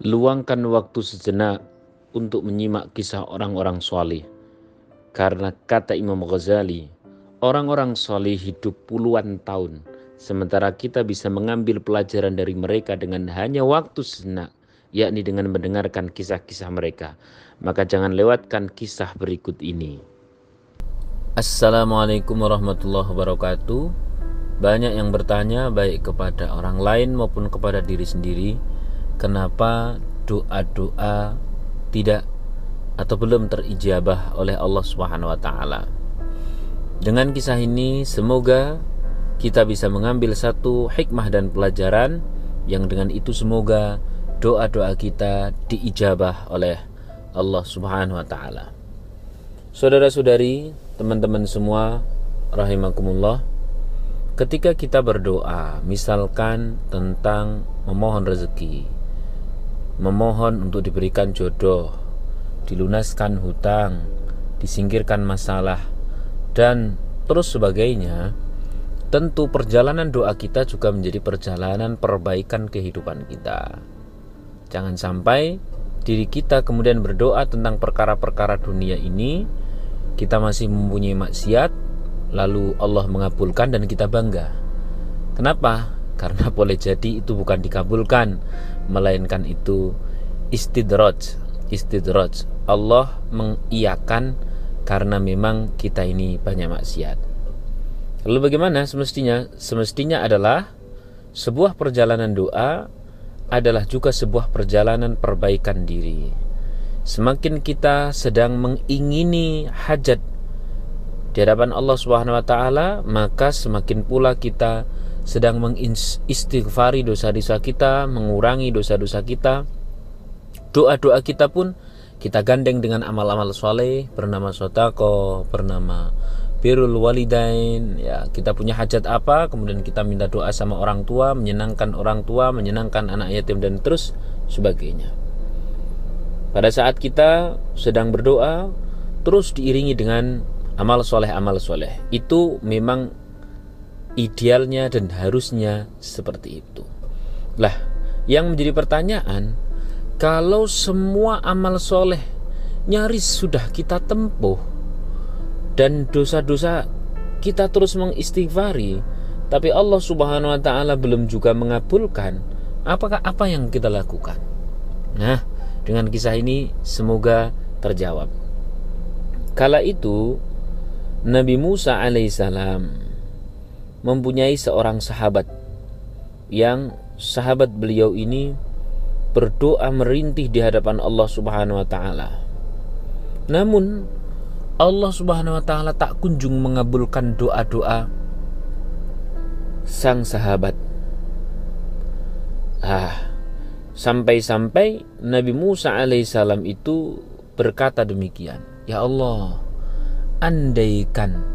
Luangkan waktu sejenak untuk menyimak kisah orang-orang soleh. Karena kata Imam Ghazali, orang-orang soleh hidup puluhan tahun, sementara kita bisa mengambil pelajaran dari mereka dengan hanya waktu sejenak, yakni dengan mendengarkan kisah-kisah mereka. Maka jangan lewatkan kisah berikut ini. Assalamualaikum warahmatullahi wabarakatuh. Banyak yang bertanya baik kepada orang lain maupun kepada diri sendiri, kenapa doa-doa tidak atau belum terijabah oleh Allah Subhanahu wa taala. Dengan kisah ini semoga kita bisa mengambil satu hikmah dan pelajaran yang dengan itu semoga doa-doa kita diijabah oleh Allah Subhanahu wa taala. Saudara-saudari, teman-teman semua rahimakumullah, ketika kita berdoa misalkan tentang memohon rezeki, memohon untuk diberikan jodoh, dilunaskan hutang, disingkirkan masalah, dan terus sebagainya, tentu perjalanan doa kita juga menjadi perjalanan perbaikan kehidupan kita. Jangan sampai diri kita kemudian berdoa tentang perkara-perkara dunia ini, kita masih mempunyai maksiat, lalu Allah mengabulkan dan kita bangga. Kenapa? Karena boleh jadi itu bukan dikabulkan, melainkan itu istidraj. Allah mengiyakan karena memang kita ini banyak maksiat. Lalu bagaimana semestinya? Semestinya adalah sebuah perjalanan doa adalah juga sebuah perjalanan perbaikan diri. Semakin kita sedang mengingini hajat di hadapan Allah Subhanahu wa taala, maka semakin pula kita sedang mengistighfari dosa-dosa kita, mengurangi dosa-dosa kita. Doa-doa kita pun kita gandeng dengan amal-amal soleh bernama sedekah, bernama birrul walidain. Ya, kita punya hajat apa, kemudian kita minta doa sama orang tua, menyenangkan orang tua, menyenangkan anak yatim dan terus sebagainya. Pada saat kita sedang berdoa, terus diiringi dengan amal soleh. Itu memang idealnya dan harusnya seperti itu. Lah, yang menjadi pertanyaan, kalau semua amal soleh nyaris sudah kita tempuh dan dosa-dosa kita terus mengistighfari, tapi Allah Subhanahu wa taala belum juga mengabulkan, apakah apa yang kita lakukan? Nah, dengan kisah ini semoga terjawab. Kala itu Nabi Musa alaihissalam mempunyai seorang sahabat yang sahabat beliau ini berdoa merintih di hadapan Allah Subhanahu wa taala. Namun Allah Subhanahu wa taala tak kunjung mengabulkan doa-doa sang sahabat. Sampai-sampai Nabi Musa alaihissalam itu berkata demikian, ya Allah, andaikan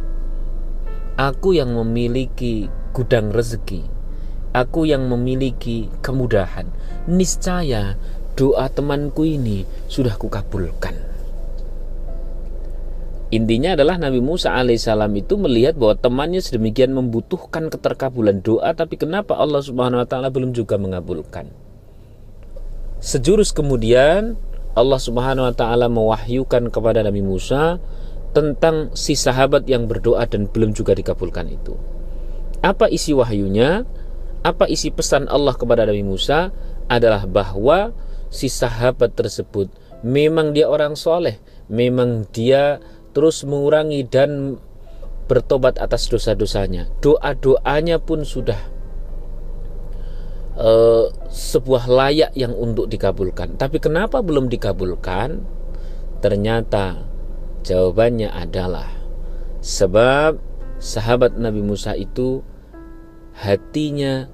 aku yang memiliki gudang rezeki, aku yang memiliki kemudahan, niscaya doa temanku ini sudah kukabulkan. Intinya adalah Nabi Musa alaihissalam itu melihat bahwa temannya sedemikian membutuhkan keterkabulan doa, tapi kenapa Allah Subhanahu wa taala belum juga mengabulkan? Sejurus kemudian Allah Subhanahu wa taala mewahyukan kepada Nabi Musa tentang si sahabat yang berdoa dan belum juga dikabulkan itu. Apa isi wahyunya? Apa isi pesan Allah kepada Nabi Musa? Adalah bahwa si sahabat tersebut memang dia orang soleh, memang dia terus mengurangi dan bertobat atas dosa-dosanya. Doa-doanya pun sudah sebuah layak yang untuk dikabulkan. Tapi kenapa belum dikabulkan? Ternyata jawabannya adalah sebab sahabat Nabi Musa itu hatinya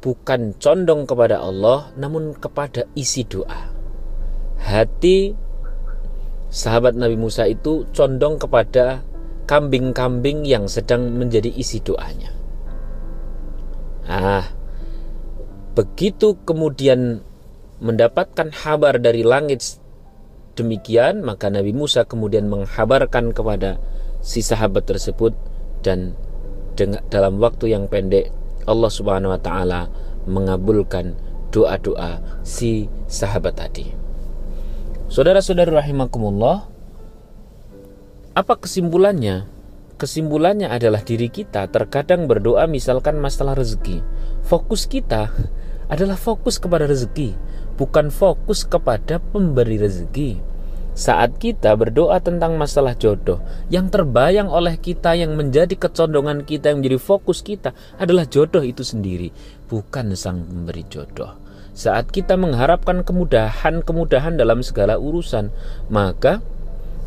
bukan condong kepada Allah, namun kepada isi doa. Hati sahabat Nabi Musa itu condong kepada kambing-kambing yang sedang menjadi isi doanya. Begitu kemudian mendapatkan kabar dari langit demikian, maka Nabi Musa kemudian menghabarkan kepada si sahabat tersebut, dan dalam waktu yang pendek Allah Subhanahu wa taala mengabulkan doa-doa si sahabat tadi. Saudara-saudara rahimakumullah, apa kesimpulannya? Kesimpulannya adalah diri kita terkadang berdoa misalkan masalah rezeki. Fokus kita adalah fokus kepada rezeki, bukan fokus kepada pemberi rezeki. Saat kita berdoa tentang masalah jodoh, yang terbayang oleh kita, yang menjadi kecondongan kita, yang menjadi fokus kita adalah jodoh itu sendiri, bukan sang pemberi jodoh. Saat kita mengharapkan kemudahan dalam segala urusan, maka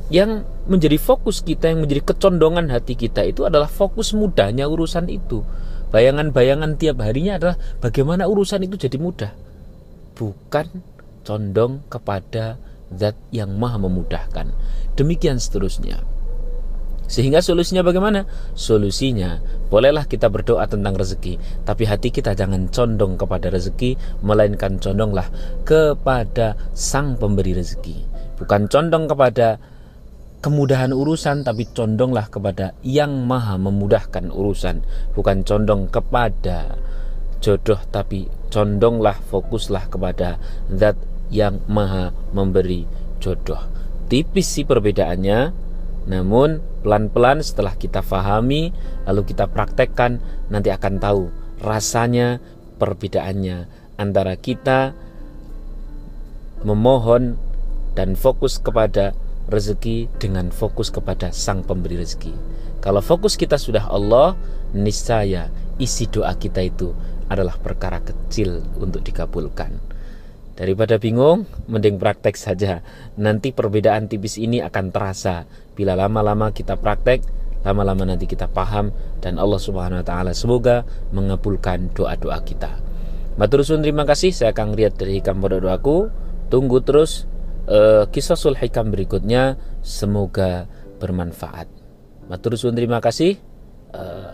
yang menjadi fokus kita, yang menjadi kecondongan hati kita itu adalah fokus mudahnya urusan itu. Bayangan-bayangan tiap harinya adalah bagaimana urusan itu jadi mudah, bukan condong kepada zat yang maha memudahkan. Demikian seterusnya. Sehingga solusinya bagaimana? Solusinya, bolehlah kita berdoa tentang rezeki, tapi hati kita jangan condong kepada rezeki, melainkan condonglah kepada sang pemberi rezeki. Bukan condong kepada kemudahan urusan, tapi condonglah kepada yang maha memudahkan urusan. Bukan condong kepada jodoh, tapi condonglah, fokuslah kepada zat yang maha memberi jodoh. Tipis sih perbedaannya, namun pelan-pelan setelah kita fahami lalu kita praktekkan, nanti akan tahu rasanya perbedaannya antara kita memohon dan fokus kepada rezeki dengan fokus kepada sang pemberi rezeki. Kalau fokus kita sudah Allah, niscaya isi doa kita itu adalah perkara kecil untuk dikabulkan. Daripada bingung, mending praktek saja. Nanti perbedaan tipis ini akan terasa bila lama-lama kita praktek, lama-lama nanti kita paham, dan Allah Subhanahu wa taala semoga mengabulkan doa-doa kita. Matur suwun, terima kasih. Saya Kang Riyad dari Hikam Pondok Doaku. Tunggu terus Qisasul Hikam berikutnya, semoga bermanfaat. Matur suwun, terima kasih.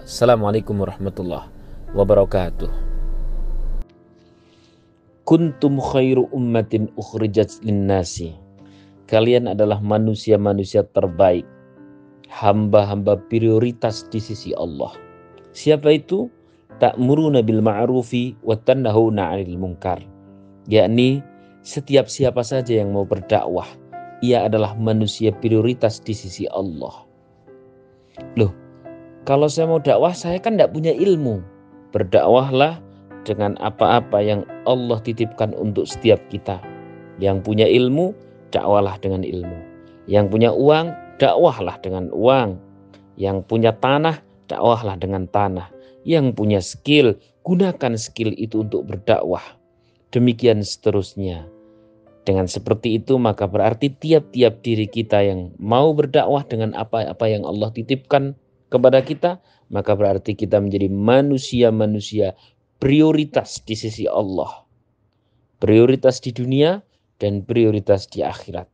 Assalamualaikum warahmatullahi wabarakatuh. Kuntum khairu ummatin ukhrijat linnasi. Kalian adalah manusia-manusia terbaik, hamba-hamba prioritas di sisi Allah. Siapa itu? Ta'muruna bil ma'rufi wa tanhauna 'anil munkar. Yakni setiap siapa saja yang mau berdakwah, ia adalah manusia prioritas di sisi Allah. Loh, kalau saya mau dakwah, saya kan tidak punya ilmu. Berdakwahlah dengan apa-apa yang Allah titipkan untuk setiap kita. Yang punya ilmu, dakwalah dengan ilmu. Yang punya uang, dakwahlah dengan uang. Yang punya tanah, dakwahlah dengan tanah. Yang punya skill, gunakan skill itu untuk berdakwah. Demikian seterusnya. Dengan seperti itu, maka berarti tiap-tiap diri kita yang mau berdakwah dengan apa-apa yang Allah titipkan kepada kita, maka berarti kita menjadi manusia-manusia prioritas di sisi Allah, prioritas di dunia dan prioritas di akhirat.